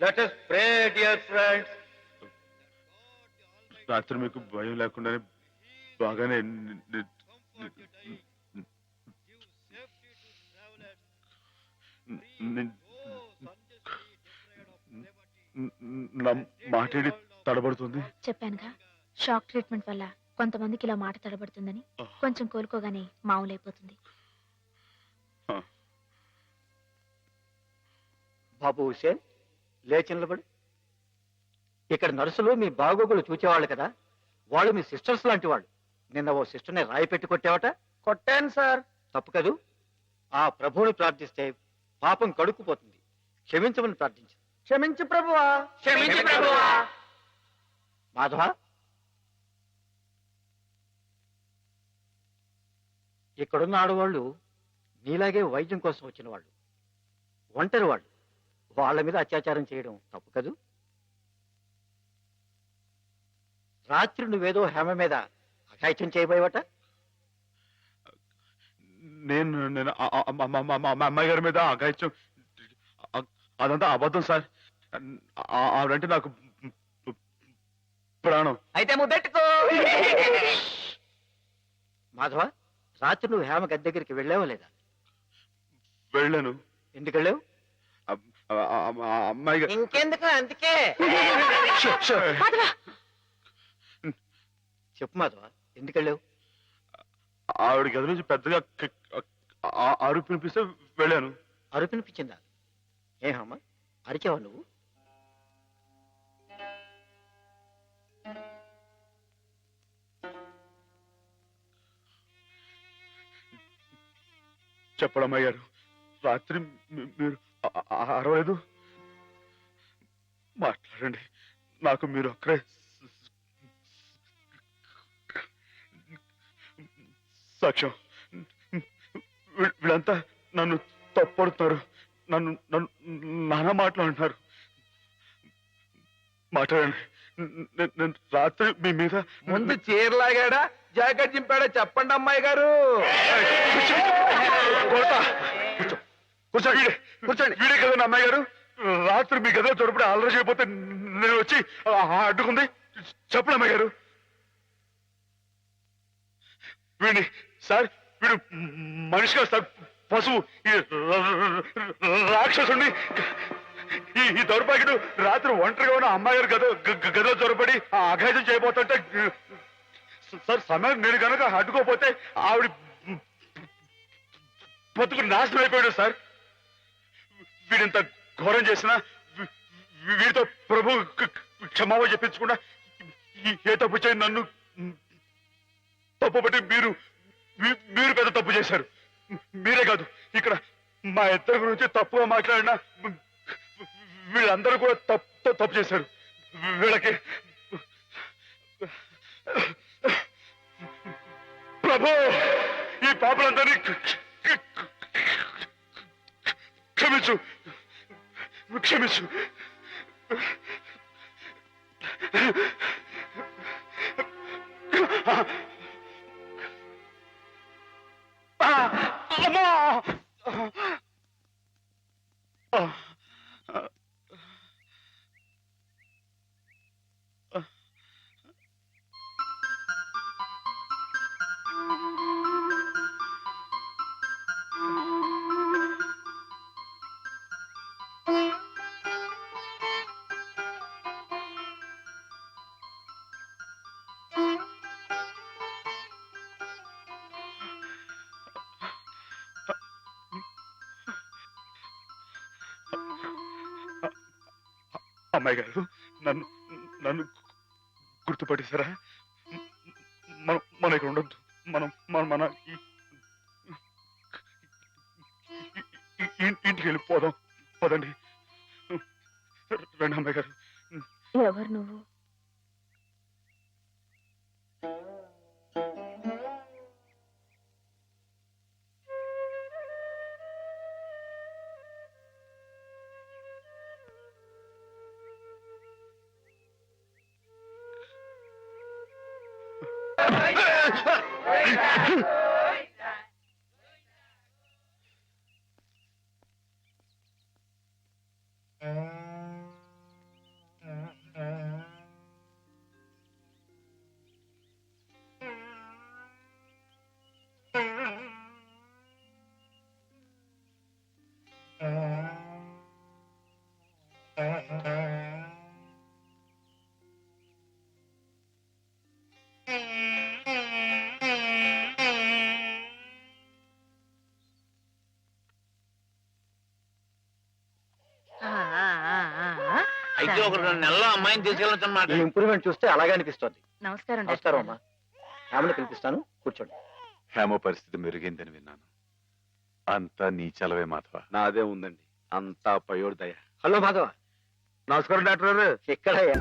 Let us pray, dear friends. రాత్రి మీకు భయం లేకుండానే బాగానే నా మాట్లాడి తడబడుతుంది. చెప్పానుగా, షాక్ ట్రీట్మెంట్ వల్ల కొంతమందికి ఇలా మాట తడబడుతుందని. కొంచెం కోలుకోగానే మామూలైపోతుంది. బాబు హుసేన్, లేచి నిలబడు. ఇక్కడ నర్సులు మీ బాగోగులు చూచేవాళ్ళు కదా, వాళ్ళు మీ సిస్టర్స్ లాంటి వాళ్ళు. నిన్న ఓ సిస్టర్ని రాయి పెట్టి కొట్టావట. కొట్టాను సార్. తప్పు కదూ. ఆ ప్రభువుని ప్రార్థిస్తే పాపం కడుక్కుపోతుంది. క్షమించమని ప్రార్థించు. క్షమించు ప్రభువా, క్షమించు ప్రభువా. మాధవ, ఇక్కడున్న ఆడవాళ్ళు నీలాగే వైద్యం కోసం వచ్చిన వాళ్ళు, ఒంటరి వాళ్ళు. వాళ్ళ మీద అత్యాచారం చేయడం తప్పు కదూ. రాత్రి నువ్వేదో హేమ మీద అఘాయిత్యం చేయబోయేవట. నేను అమ్మాయి గారి మీద అఘాయిత్యం, అదంతా అబద్ధం సార్. ఆవిడంటే నాకు ప్రాణం. అయితే ముద్దెట్టుకో. మాధవ, రాత్రి నువ్వు హేమ గది దగ్గరికి వెళ్ళావా లేదా? వెళ్ళాను. ఎందుకు వెళ్ళావు? అమ్మాయి ఇంకెందుకు, అందుకే. చెప్పు మాధవ, ఎందుకు వెళ్ళావు? ఆవిడ గది నుంచి పెద్దగా అరుపు వినిపిస్తే వెళ్ళాను. అరుపు వినిపించిందా? ఏమమ్మా, అరిచావా నువ్వు? చెప్పడమ్మయ్య గారు, రాత్రి మీరు అరవలేదు. మాట్లాడండి, నాకు మీరు అక్కడే సాక్ష్యం. వీళ్ళంతా నన్ను తప్పడుతున్నారు, నన్ను నన్ను నానా మాట్లాడుతున్నారు. మాట్లాడండి. నేను రాత్రి మీ మీద ముందు చీరలాగాడా జాకెట్ చింపాడా చెప్పండి అమ్మాయి గారు. కూర్చోండి, కూర్చోండి. వీడే కదండి అమ్మాయి గారు. రాత్రి మీ గదిలో చొరపడి అల్లరి చేయకపోతే నేను వచ్చి అడ్డుకుంది. చెప్పండి అమ్మాయి గారు. వీడిని సార్, వీడు మనిషి కాదు సార్, పశువు. ఈ రాక్షసుని, ఈ దౌర్భాగ్యుడు రాత్రి ఒంటరిగా ఉన్న అమ్మాయి గారు గదిలో చొరపడి అఘాయిత్యం చేయబోతుంటే సార్, సమయం నేను కనుక అడ్డుకోపోతే ఆవిడ బతుకు నాశనం అయిపోయాడు సార్. వీడింత ఘోరం చేసినా వీడితో ప్రభు క్షమాపణ చెప్పించకుండా ఏ తప్పు చేయండి నన్ను తప్పుపట్టి మీరు పెద్ద తప్పు చేశారు. మీరే కాదు, ఇక్కడ మా ఇద్దరి గురించి తప్పుగా మాట్లాడినా వీళ్ళందరూ కూడా తప్పు చేశారు. వీళ్ళకి ప్రభు ఈ పాపలందరినీ క్షమించు, క్షమించు. అమ్మా, అమ్మాయి గారు, నన్ను నన్ను గుర్తుపట్టేశారా? మనం ఇక్కడ ఉండొద్దు. మన ఇంటికి వెళ్ళిపోదాం. పదండి, రండి అమ్మాయి గారు. ఎవరు నువ్వు? అయితే ఒక 2 నెలల్లో అమ్మాయిని తీసుకెళ్ళచ్చు అన్నమాట. ఈ ఇంప్రూవ్మెంట్ చూస్తే అలాగే అనిపిస్తోంది. నమస్కారం నమస్కారం అమ్మా. ఆమెను పిలిపిస్తాను, కూర్చోండి. హేమ పరిస్థితి మెరుగైందని విన్నాను. అంతా నీ చలవే మాధవ. నాదే ఉందండి, అంతా పయోడు దయ. హలో మాధవ. నమస్కారం డాక్టర్ గారు. ఎక్కడయ్యా?